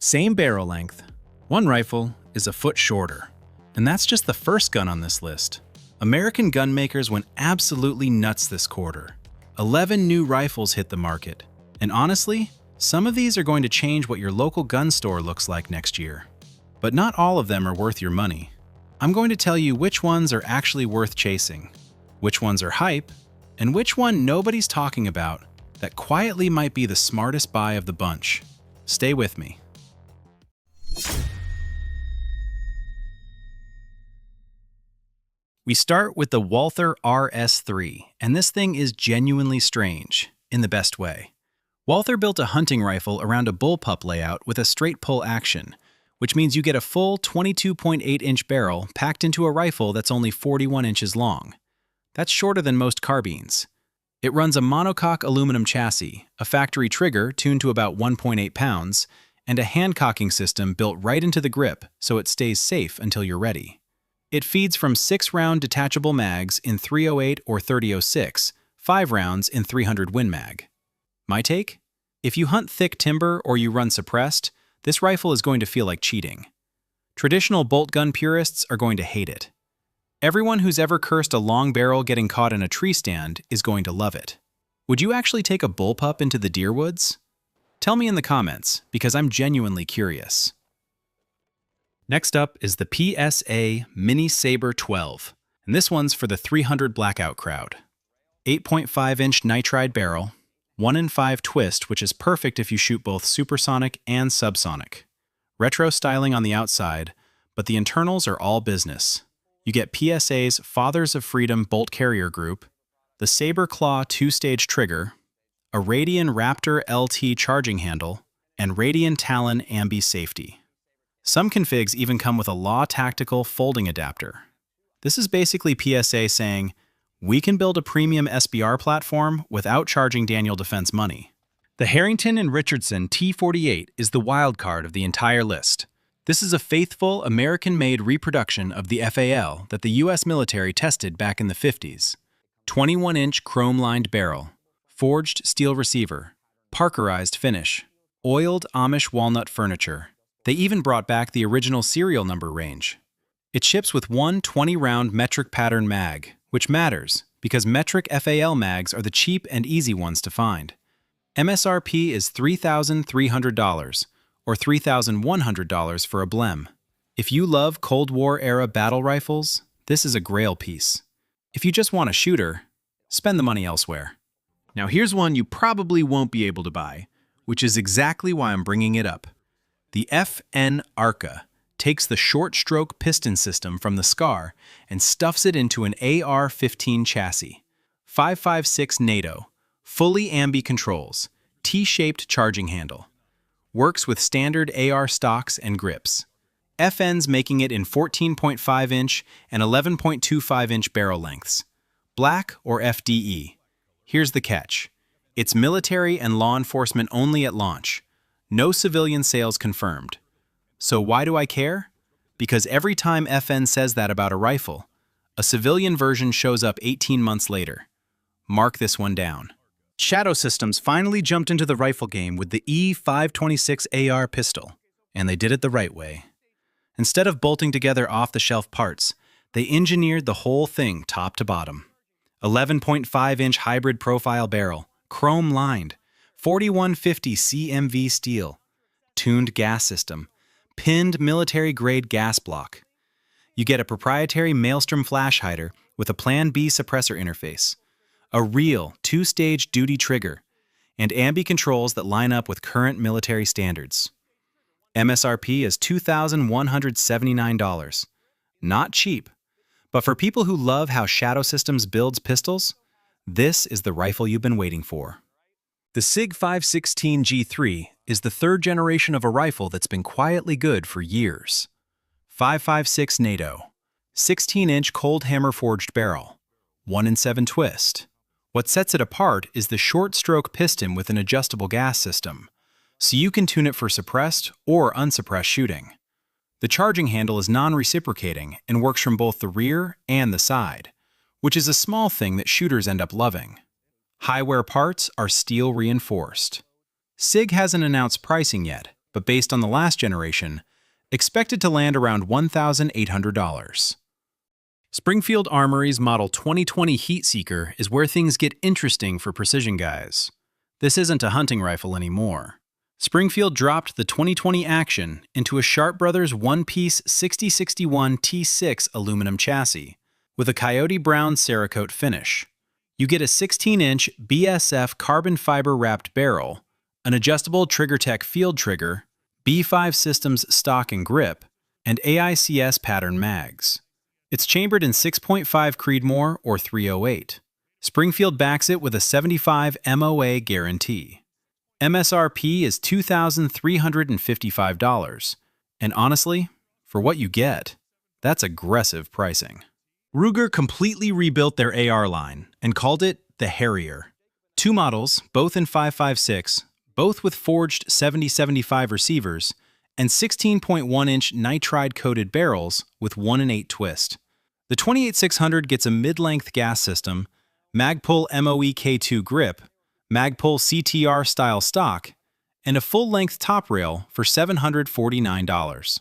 Same barrel length. One rifle is a foot shorter. And that's just the first gun on this list. American gun makers went absolutely nuts this quarter. 11 new rifles hit the market. And honestly, some of these are going to change what your local gun store looks like next year. But not all of them are worth your money. I'm going to tell you which ones are actually worth chasing, which ones are hype, and which one nobody's talking about that quietly might be the smartest buy of the bunch. Stay with me. We start with the Walther RS3, and this thing is genuinely strange, in the best way. Walther built a hunting rifle around a Bullpup layout with a straight pull action, which means you get a full 22.8-inch barrel packed into a rifle that's only 41 inches long. That's shorter than most carbines. It runs a monocoque aluminum chassis, a factory trigger tuned to about 1.8 pounds, and a hand-cocking system built right into the grip so it stays safe until you're ready. It feeds from 6-round detachable mags in 308 or 3006, 5 rounds in 300 Win Mag. My take? If you hunt thick timber or you run suppressed, this rifle is going to feel like cheating. Traditional bolt gun purists are going to hate it. Everyone who's ever cursed a long barrel getting caught in a tree stand is going to love it. Would you actually take a Bullpup into the deer woods? Tell me in the comments, because I'm genuinely curious. Next up is the PSA Mini Sabre 12, and this one's for the 300 Blackout crowd. 8.5-inch nitride barrel, 1-in-5 twist, which is perfect if you shoot both supersonic and subsonic. Retro styling on the outside, but the internals are all business. You get PSA's Fathers of Freedom bolt carrier group, the Sabre Claw 2-stage trigger, a Radian Raptor LT charging handle, and Radian Talon ambi safety. Some configs even come with a Law Tactical folding adapter. This is basically PSA saying, we can build a premium SBR platform without charging Daniel Defense money. The Harrington & Richardson T48 is the wild card of the entire list. This is a faithful, American-made reproduction of the FAL that the US military tested back in the 50s. 21-inch chrome-lined barrel, forged steel receiver, Parkerized finish, oiled Amish walnut furniture. They even brought back the original serial number range. It ships with one 20-round metric pattern mag, which matters because metric FAL mags are the cheap and easy ones to find. MSRP is $3,300 or $3,100 for a blem. If you love Cold War-era battle rifles, this is a grail piece. If you just want a shooter, spend the money elsewhere. Now here's one you probably won't be able to buy, which is exactly why I'm bringing it up. The FN ARCA takes the short-stroke piston system from the SCAR and stuffs it into an AR-15 chassis. 5.56 NATO, fully ambi controls, T-shaped charging handle. Works with standard AR stocks and grips. FN's making it in 14.5-inch and 11.25-inch barrel lengths. Black or FDE. Here's the catch. It's military and law enforcement only at launch. No civilian sales confirmed. So why do I care? Because every time FN says that about a rifle, a civilian version shows up 18 months later. Mark this one down. Shadow Systems finally jumped into the rifle game with the E526 AR pistol, and they did it the right way. Instead of bolting together off-the-shelf parts, they engineered the whole thing top to bottom. 11.5-inch hybrid profile barrel, chrome-lined, 4150 CMV steel, tuned gas system, pinned military-grade gas block. You get a proprietary Maelstrom flash hider with a Plan B suppressor interface, a real 2-stage duty trigger, and ambi controls that line up with current military standards. MSRP is $2,179. Not cheap, but for people who love how Shadow Systems builds pistols, this is the rifle you've been waiting for. The SIG 516 G3 is the third generation of a rifle that's been quietly good for years. 5.56 NATO, 16-inch cold hammer forged barrel, 1-in-7 twist. What sets it apart is the short-stroke piston with an adjustable gas system, so you can tune it for suppressed or unsuppressed shooting. The charging handle is non-reciprocating and works from both the rear and the side, which is a small thing that shooters end up loving. High-wear parts are steel reinforced. SIG hasn't announced pricing yet, but based on the last generation, expected to land around $1,800. Springfield Armory's Model 2020 Heatseeker is where things get interesting for precision guys. This isn't a hunting rifle anymore. Springfield dropped the 2020 action into a Sharp Brothers one-piece 6061 T6 aluminum chassis with a coyote brown Cerakote finish. You get a 16-inch BSF carbon fiber wrapped barrel, an adjustable TriggerTech field trigger, B5 Systems stock and grip, and AICS pattern mags. It's chambered in 6.5 Creedmoor or 308. Springfield backs it with a 75 MOA guarantee. MSRP is $2,355, and honestly, for what you get, that's aggressive pricing. Ruger completely rebuilt their AR line and called it the Harrier. Two models, both in 5.56, both with forged 70-75 receivers, and 16.1-inch nitride-coated barrels with 1-in-8 twist. The 28600 gets a mid-length gas system, Magpul MOE K2 grip, Magpul CTR style stock, and a full-length top rail for $749.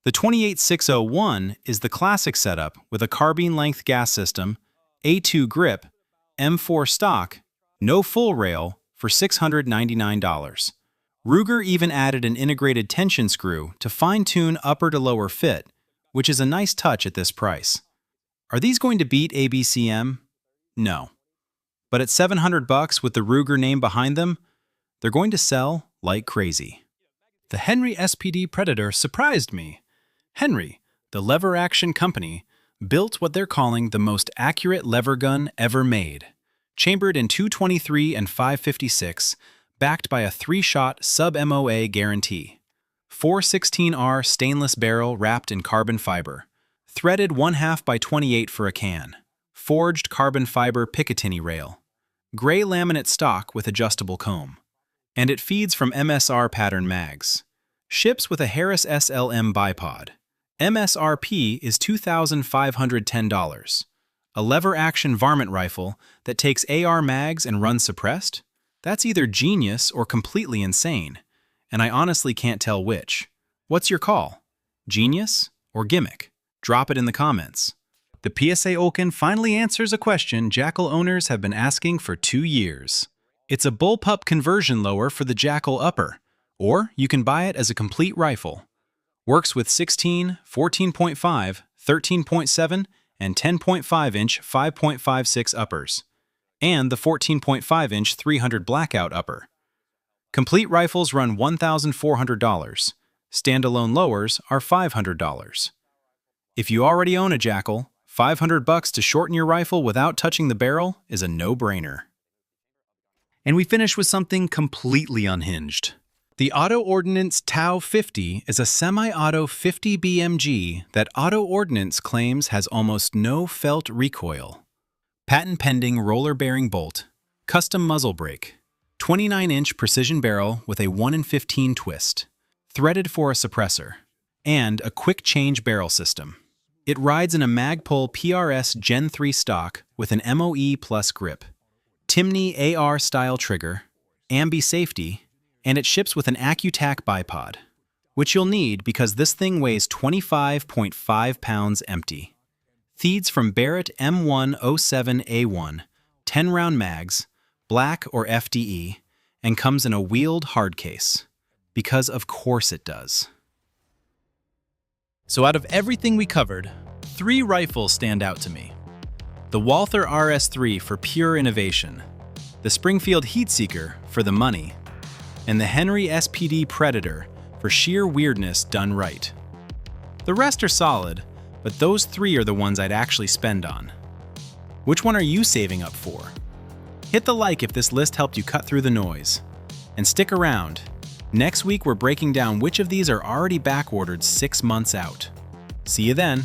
The 28601 is the classic setup with a carbine-length gas system, A2 grip, M4 stock, no full rail for $699. Ruger even added an integrated tension screw to fine-tune upper to lower fit, which is a nice touch at this price. Are these going to beat ABCM? No. But at $700 with the Ruger name behind them, they're going to sell like crazy. The Henry SPD Predator surprised me. Henry, the lever action company, built what they're calling the most accurate lever gun ever made. Chambered in 223 and 556, backed by a 3-shot sub-MOA guarantee. 416R stainless barrel wrapped in carbon fiber. Threaded 1/2 by 28 for a can. Forged carbon fiber Picatinny rail. Gray laminate stock with adjustable comb. And it feeds from MSR pattern mags. Ships with a Harris SLM bipod. MSRP is $2,510. A lever-action varmint rifle that takes AR mags and runs suppressed? That's either genius or completely insane, and I honestly can't tell which. What's your call? Genius or gimmick? Drop it in the comments. The PSA Olken finally answers a question Jakl owners have been asking for 2 years. It's a Bullpup conversion lower for the Jakl upper, or you can buy it as a complete rifle. Works with 16, 14.5, 13.7, and 10.5-inch 5.56 uppers, and the 14.5-inch 300 Blackout upper. Complete rifles run $1,400. Standalone lowers are $500. If you already own a Jakl, $500 to shorten your rifle without touching the barrel is a no-brainer. And we finish with something completely unhinged. The Auto-Ordnance TA50 is a semi-auto 50 BMG that Auto-Ordnance claims has almost no felt recoil. Patent-pending roller-bearing bolt, custom muzzle brake, 29-inch precision barrel with a 1-in-15 twist, threaded for a suppressor, and a quick-change barrel system. It rides in a Magpul PRS Gen 3 stock with an MOE plus grip, Timney AR-style trigger, ambi safety, and it ships with an AccuTac bipod, which you'll need because this thing weighs 25.5 pounds empty. Feeds from Barrett M107A1, 10-round mags, black or FDE, and comes in a wheeled hard case. Because of course it does. So out of everything we covered, 3 rifles stand out to me. The Walther RS3 for pure innovation, the Springfield Heatseeker for the money, and the Henry SPD Predator for sheer weirdness done right. The rest are solid, but those 3 are the ones I'd actually spend on. Which one are you saving up for? Hit the like if this list helped you cut through the noise. And stick around. Next week we're breaking down which of these are already backordered 6 months out. See you then.